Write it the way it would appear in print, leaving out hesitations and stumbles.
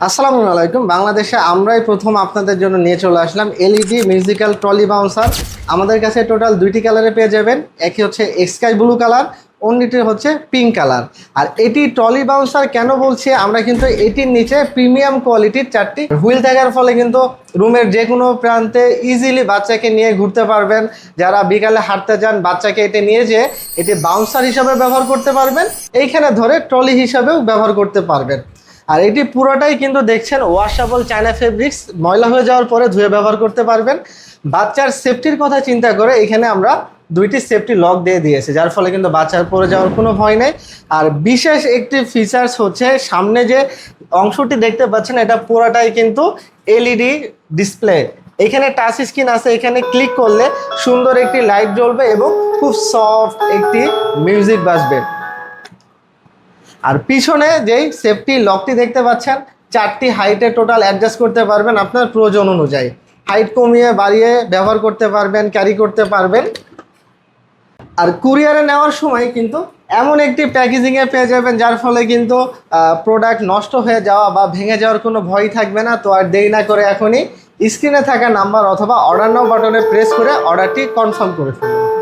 আসসালামু আলাইকুম। বাংলাদেশে আমরাই প্রথম আপনাদের জন্য নিয়ে চলে আসলাম এলইডি মিউজিক্যাল ট্রলি বাউন্সার। আমাদের কাছে টোটাল দুইটি কালারে পেয়ে যাবেন। একই হচ্ছে স্কাই ব্লু কালার, অন্যটি হচ্ছে পিঙ্ক কালার। আর এটি ট্রলি বাউন্সার কেন বলছি, আমরা কিন্তু এটির নিচে প্রিমিয়াম কোয়ালিটির 4টি হুইল থাকার ফলে কিন্তু রুমের যে কোনো প্রান্তে ইজিলি বাচ্চাকে নিয়ে ঘুরতে পারবেন। যারা বিকালে হাঁটতে যান, বাচ্চাকে এটি নিয়ে যেয়ে এটি বাউন্সার হিসাবে ব্যবহার করতে পারবেন, এইখানে ধরে ট্রলি হিসাবেও ব্যবহার করতে পারবেন। আর এটি পুরোটাই কিন্তু দেখছেন ওয়াশেবল চায়না ফেব্রিক্স, ময়লা হয়ে যাওয়ার পরে ধুয়ে ব্যবহার করতে পারবেন। বাচ্চার সেফটির কথা চিন্তা করে এখানে আমরা দুইটি সেফটি লক দিয়ে দিয়েছি, যার ফলে কিন্তু বাচ্চার পড়ে যাওয়ার কোনো ভয় নেই। আর বিশেষ একটি ফিচার্স হচ্ছে সামনে যে অংশটি দেখতে পাচ্ছেন, এটা পুরোটাই কিন্তু এলইডি ডিসপ্লে। এখানে টাচ স্ক্রিন আছে, এখানে ক্লিক করলে সুন্দর একটি লাইট জ্বলবে এবং খুব সফট একটি মিউজিক বাজবে। আর পিছনে যেই সেফটি লকটি দেখতে পাচ্ছেন, 4টি হাইটে টোটাল অ্যাডজাস্ট করতে পারবেন আপনার প্রয়োজন অনুযায়ী। হাইট কমিয়ে বাড়িয়ে ব্যবহার করতে পারবেন, ক্যারি করতে পারবেন। আর কুরিয়ারে নেওয়ার সময় কিন্তু এমন একটি প্যাকেজিংয়ে পেয়ে যাবেন, যার ফলে কিন্তু প্রোডাক্ট নষ্ট হয়ে যাওয়া বা ভেঙে যাওয়ার কোনো ভয় থাকবে না। তো আর দেরি না করে এখনই স্ক্রিনে থাকা নাম্বার অথবা অর্ডার নাও বাটনে প্রেস করে অর্ডারটি কনফার্ম করে ফেলুন।